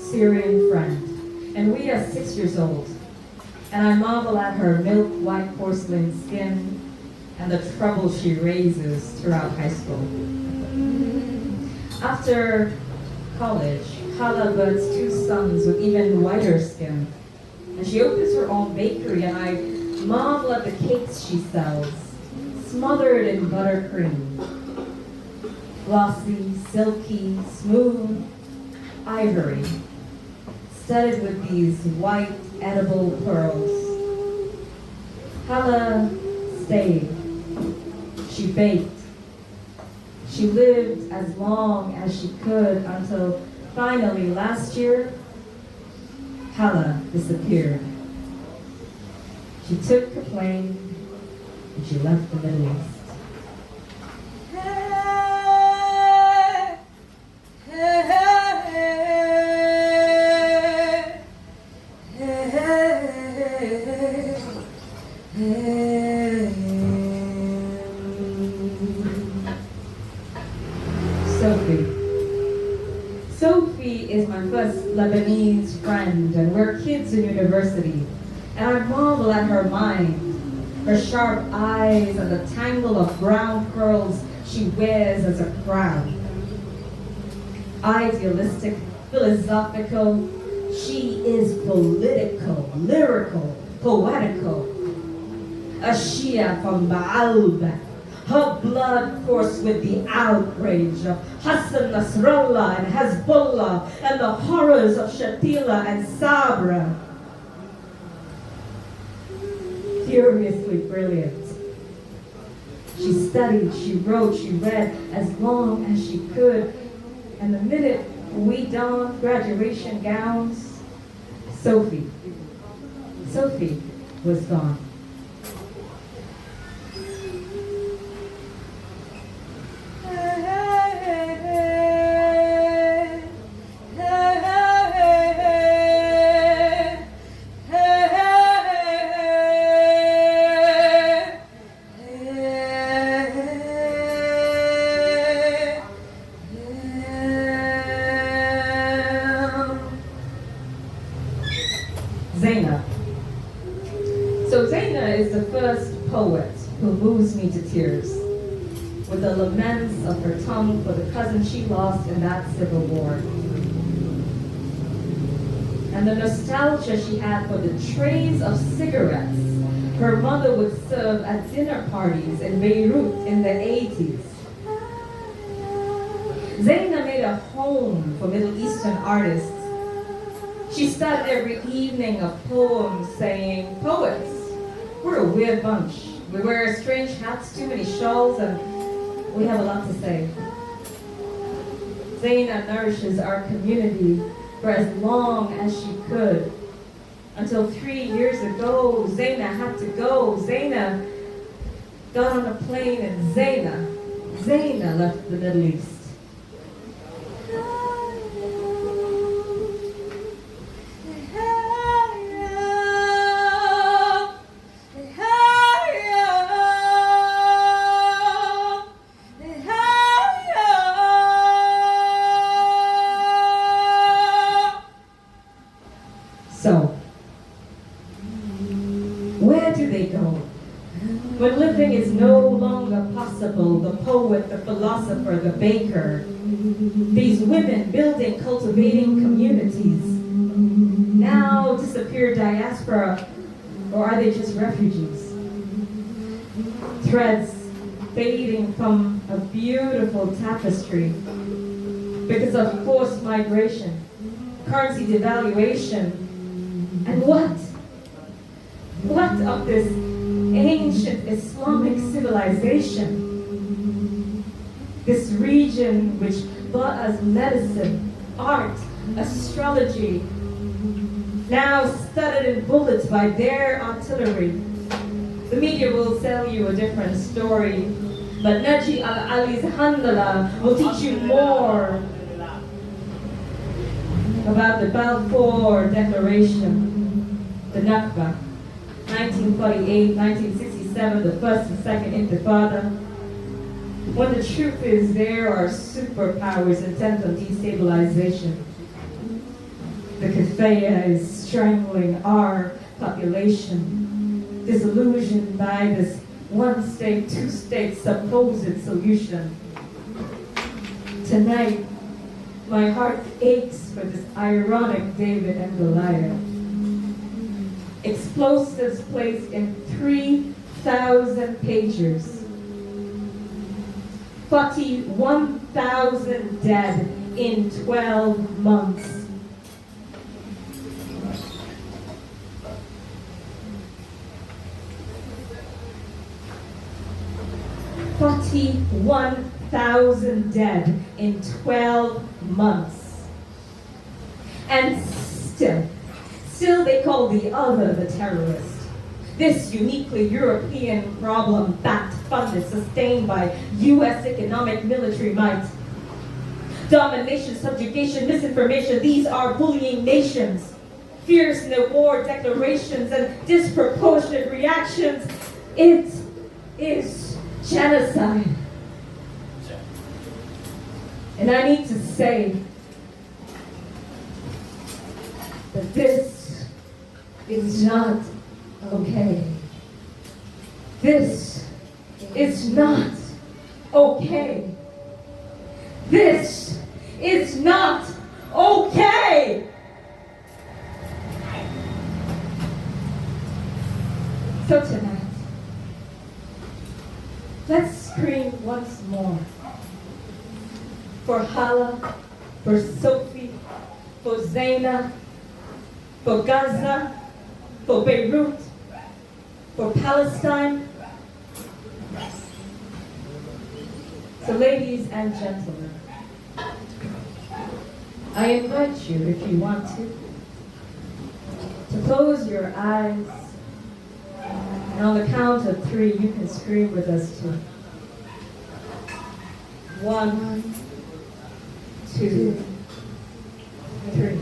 Syrian friend, and we are 6 years old. And I marvel at her milk-white porcelain skin and the trouble she raises throughout high school. After college, Hala births 2 sons with even whiter skin. And she opens her own bakery, and I marvel at the cakes she sells, smothered in buttercream. Glossy, silky, smooth, ivory, studded with these white, edible pearls. Hala stayed. She baked. She lived as long as she could until finally last year, Hala disappeared. She took the plane and she left the Middle East. Sophie is my first Lebanese friend, and we're kids in university. And I marvel at her mind, her sharp eyes, and the tangle of brown curls she wears as a crown. Idealistic, philosophical, she is political, lyrical, poetical. A Shia from Baalbek. Her blood coursed with the outrage of Hassan Nasrallah and Hezbollah and the horrors of Shatila and Sabra. Furiously brilliant. She studied, she wrote, she read as long as she could. And the minute we donned graduation gowns, Sophie was gone. Zeina. So Zeina is the first poet who moves me to tears with the laments of her tongue for the cousin she lost in that civil war. And the nostalgia she had for the trays of cigarettes her mother would serve at dinner parties in Beirut in the 80s. Zeina made a home for Middle Eastern artists. She started every evening of poems saying, "Poets, we're a weird bunch. We wear strange hats, too many shawls, and we have a lot to say." Zeina nourishes our community for as long as she could. Until 3 years ago, Zeina had to go. Zeina got on a plane, and Zeina left the Middle East. So, where do they go? When living is no longer possible, the poet, the philosopher, the baker, these women building, cultivating communities, now disappear diaspora, or are they just refugees? Threads fading from a beautiful tapestry because of forced migration, currency devaluation, and what of this ancient Islamic civilization? This region which brought us medicine, art, astrology, now studded in bullets by their artillery. The media will tell you a different story, but Naji al-Ali's Handala will teach you more about the Balfour Declaration, the Nakba, 1948, 1967, the First and Second Intifada. When the truth is there are superpowers intent on destabilization. The Kathea is strangling our population, disillusioned by this one-state, two-state supposed solution. Tonight, my heart aches for this ironic David and Goliath. Explosives placed in 3,000 pagers. 41,000 dead in 12 months. $41,000 dead in 12 months. And still they call the other the terrorist. This uniquely European problem backed, funded, sustained by US economic military might. Domination, subjugation, misinformation, these are bullying nations. Fierce no war declarations and disproportionate reactions. It is genocide. And I need to say that this is not okay. This is not okay. This is not okay. So tonight, let's scream once more for Hala, for Sophie, for Zeina, for Gaza, for Beirut, for Palestine. So ladies and gentlemen, I invite you, if you want to close your eyes, and on the count of 3, you can scream with us too. 1, 2, 3.